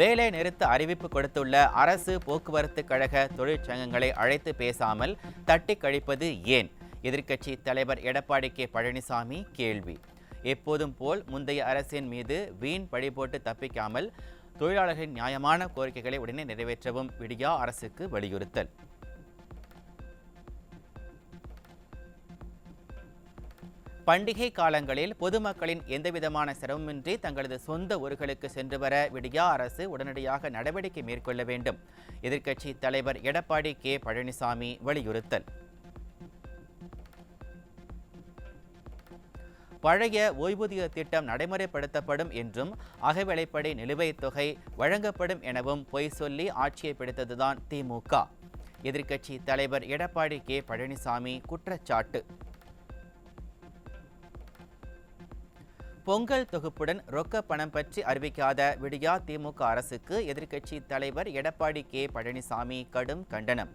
வேலை நிறுத்த அறிவிப்பு கொடுத்துள்ள அரசு போக்குவரத்து கழக தொழிற்சங்கங்களை அழைத்து பேசாமல் தட்டி கழிப்பது ஏன்? எதிர்க்கட்சி தலைவர் எடப்பாடி கே பழனிசாமி கேள்வி. எப்போதும் போல் முந்தைய அரசின் மீது வீண் பழி போட்டு தப்பிக்காமல் தொழிலாளர்களின் நியாயமான கோரிக்கைகளை உடனே நிறைவேற்றவும் விடியா அரசுக்கு வலியுறுத்தல். பண்டிகை காலங்களில் பொதுமக்களின் எந்தவிதமான சிரமமின்றி தங்களது சொந்த ஊர்களுக்கு சென்று வர விடியா அரசு உடனடியாக நடவடிக்கை மேற்கொள்ள வேண்டும். எதிர்க்கட்சி தலைவர் எடப்பாடி கே பழனிசாமி வலியுறுத்தல். பழைய ஓய்வூதிய திட்டம் நடைமுறைப்படுத்தப்படும் என்றும் அகவிலைப்படி நிலுவைத் தொகை வழங்கப்படும் எனவும் பொய் சொல்லி ஆட்சியை பிடித்ததுதான் திமுக. எதிர்க்கட்சி தலைவர் எடப்பாடி கே பழனிசாமி குற்றச்சாட்டு. பொங்கல் தொகுப்புடன் ரொக்க பணம் பற்றி அறிவிக்காத விடியா திமுக அரசுக்கு எதிர்க்கட்சி தலைவர் எடப்பாடி கே பழனிசாமி கடும் கண்டனம்.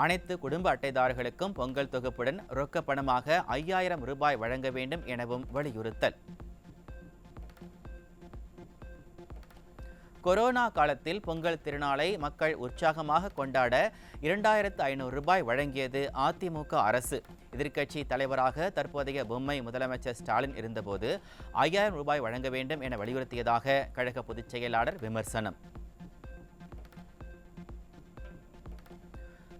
அனைத்து குடும்ப அட்டைதாரர்களுக்கும் பொங்கல் தொகுப்புடன் ரொக்க பணமாக 5000 ரூபாய் வழங்க வேண்டும் எனவும் வலியுறுத்தல். கொரோனா காலத்தில் பொங்கல் திருநாளை மக்கள் உற்சாகமாக கொண்டாட 2500 ரூபாய் வழங்கியது அதிமுக அரசு. எதிர்க்கட்சி தலைவராக தற்போதைய பொம்மை முதலமைச்சர் ஸ்டாலின் இருந்தபோது 5000 ரூபாய் வழங்க வேண்டும் என வலியுறுத்தியதாக கழக பொதுச் செயலாளர் விமர்சனம்.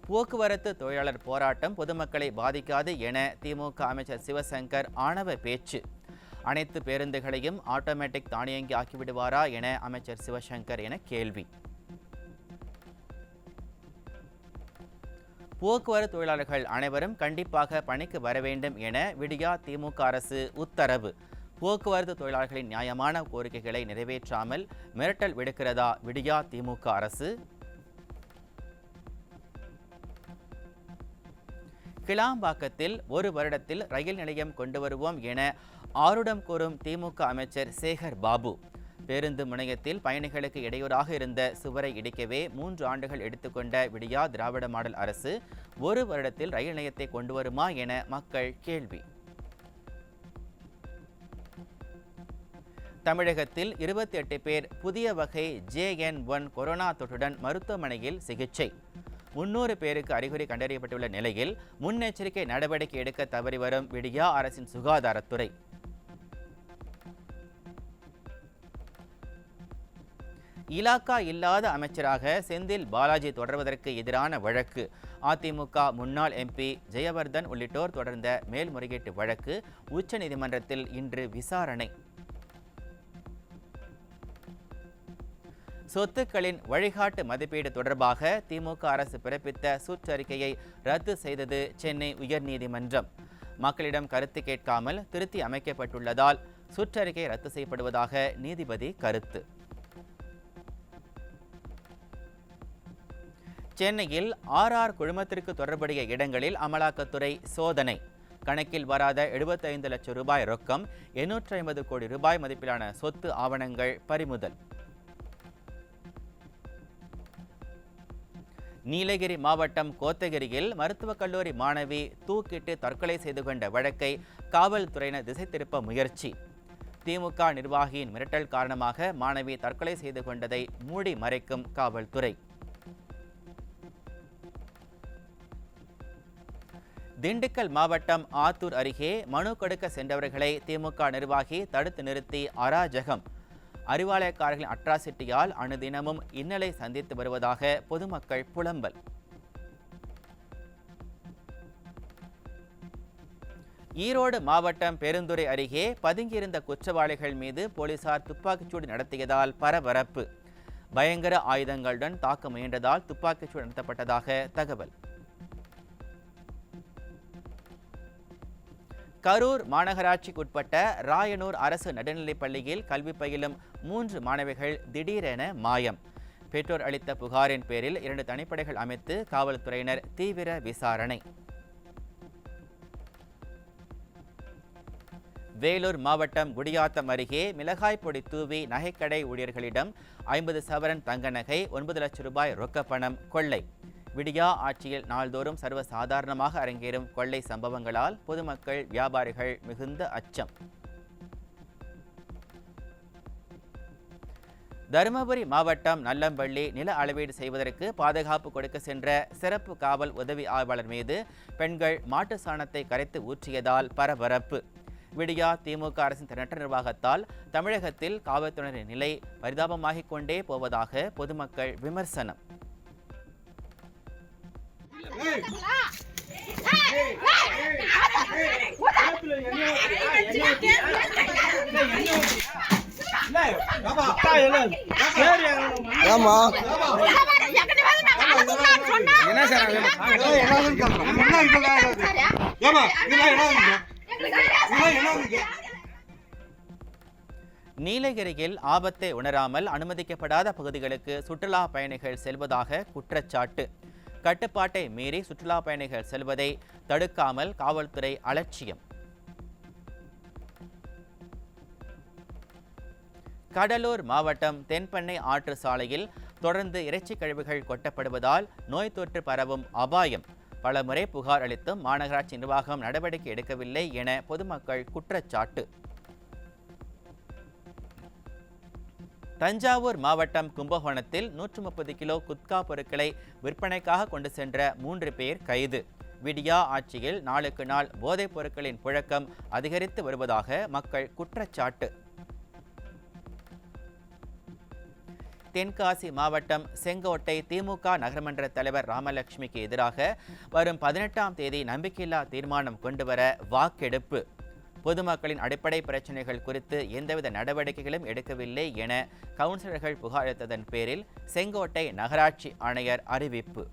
போக்குவரத்து தொழிலாளர் போராட்டம் பொதுமக்களை பாதிக்காது என திமுக அமைச்சர் சிவசங்கர் ஆணவ பேச்சு. அனைத்து பேருந்துகளையும் ஆட்டோமேட்டிக் தானியங்கி ஆக்கிவிடுவாரா என அமைச்சர் சிவசங்கர் என கேள்வி. போக்குவரத்து தொழிலாளர்கள் அனைவரும் கண்டிப்பாக பணிக்கு வர வேண்டும் என விடியா திமுக அரசு உத்தரவு. போக்குவரத்து தொழிலாளர்களின் நியாயமான கோரிக்கைகளை நிறைவேற்றாமல் மிரட்டல் விடுக்கிறதா விடியா திமுக அரசு? கிளாம்பாக்கத்தில் ஒரு வருடத்தில் ரயில் நிலையம் கொண்டு வருவோம் என ஆருடம் கூறும் திமுக அமைச்சர் சேகர் பாபு. பேருந்து முனையத்தில் பயணிகளுக்கு இடையூறாக இருந்த சுவரை இடிக்கவே 3 ஆண்டுகள் எடுத்துக்கொண்ட விடியா திராவிட மாடல் அரசு ஒரு வருடத்தில் ரயில் நிலையத்தை கொண்டு வருமா என மக்கள் கேள்வி. தமிழகத்தில் 28 பேர் புதிய வகை JN1 கொரோனா தொற்றுடன் மருத்துவமனையில் சிகிச்சை. 300 பேருக்கு அறிகுறி கண்டறியப்பட்டுள்ள நிலையில் முன்னெச்சரிக்கை நடவடிக்கை எடுக்க தவறி வரும் விடியா அரசின் சுகாதாரத்துறை. இலாக்கா இல்லாத அமைச்சராக செந்தில் பாலாஜி தொடர்வதற்கு எதிரான வழக்கு. அதிமுக முன்னாள் MP ஜெயவர்தன் உள்ளிட்டோர் தொடர்ந்த மேல்முறையீட்டு வழக்கு உச்சநீதிமன்றத்தில் இன்று விசாரணை. சொத்துக்களின் வழிகாட்டு மதிப்பீடு தொடர்பாக திமுக அரசு பிறப்பித்த சுற்றறிக்கையை ரத்து செய்தது சென்னை உயர்நீதிமன்றம். மக்களிடம் கருத்து கேட்காமல் திருத்தி அமைக்கப்பட்டுள்ளதால் சுற்றறிக்கை ரத்து செய்யப்படுவதாக நீதிபதி கருத்து. சென்னையில் RR குழுமத்திற்கு தொடர்புடைய இடங்களில் அமலாக்கத்துறை சோதனை. கணக்கில் வராத 75 லட்சம் ரூபாய் ரொக்கம், 850 கோடி ரூபாய் மதிப்பிலான சொத்து ஆவணங்கள் பறிமுதல். நீலகிரி மாவட்டம் கோத்தகிரியில் மருத்துவக் கல்லூரி மாணவி தூக்கிட்டு தற்கொலை செய்து கொண்ட வழக்கை காவல்துறையினர் திசை திருப்ப முயற்சி. திமுக நிர்வாகியின் மிரட்டல் காரணமாக மாணவி தற்கொலை செய்து கொண்டதை மூடி மறைக்கும் காவல்துறை. திண்டுக்கல் மாவட்டம் ஆத்தூர் அருகே மனு கொடுக்க சென்றவர்களை திமுக நிர்வாகி தடுத்து நிறுத்தி அராஜகம். அறிவாலயக்காரர்களின் அட்ராசிட்டியால் அனுதினமும் இன்னலை சந்தித்து வருவதாக பொதுமக்கள் புலம்பல். ஈரோடு மாவட்டம் பெருந்துறை அருகே பதுங்கியிருந்த குற்றவாளிகள் மீது போலீசார் துப்பாக்கிச்சூடு நடத்தியதால் பரபரப்பு. பயங்கர ஆயுதங்களுடன் தாக்க முயன்றதால் துப்பாக்கிச்சூடு நடத்தப்பட்டதாக தகவல். கரூர் மாநகராட்சிக்குட்பட்ட ராயனூர் அரசு நடுநிலைப் பள்ளியில் கல்வி பயிலும் 3 மாணவிகள் திடீரென மாயம். பெற்றோர் அளித்த புகாரின் பேரில் 2 தனிப்படைகள் அமைத்து காவல்துறையினர் தீவிர விசாரணை. வேலூர் மாவட்டம் குடியாத்தம் அருகே மிளகாய் பொடி தூவி நகைக்கடை ஊழியர்களிடம் 50 சவரன் தங்க நகை, 9 லட்சம் ரூபாய் ரொக்கப்பணம் கொள்ளை. விடியா ஆட்சியில் நாள்தோறும் சர்வசாதாரணமாக அரங்கேறும் கொள்ளை சம்பவங்களால் பொதுமக்கள் வியாபாரிகள் மிகுந்த அச்சம். தருமபுரி மாவட்டம் நல்லம்பள்ளி நில அளவீடு செய்வதற்கு பாதுகாப்பு கொடுக்க சென்ற சிறப்பு காவல் உதவி ஆய்வாளர் மீது பெண்கள் மாட்டு சாணத்தை கரைத்து ஊற்றியதால் பரபரப்பு. விடியா திமுக அரசின் திறனற்ற நிர்வாகத்தால் தமிழகத்தில் காவல்துறையினரின் நிலை பரிதாபமாகிக் கொண்டே போவதாக பொதுமக்கள் விமர்சனம். நீலகிரியில் ஆபத்தை உணராமல் அனுமதிக்கப்படாத பகுதிகளுக்கு சுற்றுலா பயணிகள் செல்வதாக குற்றச்சாட்டு. கட்டுப்பாட்டை மீறி சுற்றுலா பயணிகள் செல்வதை தடுக்காமல் காவல்துறை அலட்சியம். கடலூர் மாவட்டம் தென்பெண்ணை ஆற்று சாலையில் தொடர்ந்து இறைச்சி கழிவுகள் கொட்டப்படுவதால் நோய் தொற்று பரவும் அபாயம். பலமுறை புகார் அளித்தும் மாநகராட்சி நிர்வாகம் நடவடிக்கை எடுக்கவில்லை என பொதுமக்கள் குற்றச்சாட்டு. தஞ்சாவூர் மாவட்டம் கும்பகோணத்தில் 130 கிலோ குட்கா பொருட்களை விற்பனைக்காக கொண்டு சென்ற 3 பேர் கைது. விடியா ஆட்சியில் நாளுக்கு நாள் போதைப் பொருட்களின் புழக்கம் அதிகரித்து வருவதாக மக்கள் குற்றச்சாட்டு. தென்காசி மாவட்டம் செங்கோட்டை திமுக நகரமன்ற தலைவர் ராமலட்சுமிக்கு எதிராக வரும் 18ஆம் தேதி நம்பிக்கையில்லா தீர்மானம் கொண்டுவர வாக்கெடுப்பு. பொதுமக்களின் அடிப்படை பிரச்சினைகள் குறித்து எந்தவித நடவடிக்கைகளும் எடுக்கவில்லை என கவுன்சிலர்கள் புகார் அளித்ததன் பேரில் செங்கோட்டை நகராட்சி ஆணையர் அறிவிப்பு.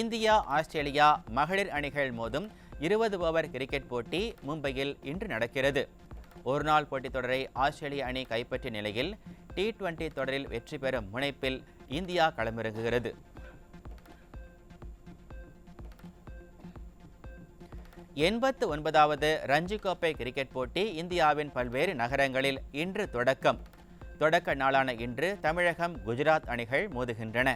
இந்தியா ஆஸ்திரேலியா மகளிர் அணிகள் மோதும் 20 ஓவர் கிரிக்கெட் போட்டி மும்பையில் இன்று நடக்கிறது. ஒருநாள் போட்டித் தொடரை ஆஸ்திரேலிய அணி கைப்பற்றிய நிலையில் T20 தொடரில் வெற்றி பெறும் முனைப்பில் இந்தியா களமிறங்குகிறது. வது ரஞ்சி கோப்பை கிரிக்கெட் போட்டி இந்தியாவின் பல்வேறு நகரங்களில் இன்று தொடக்க நாளான இன்று தமிழகம் குஜராத் அணிகள் மோதுகின்றன.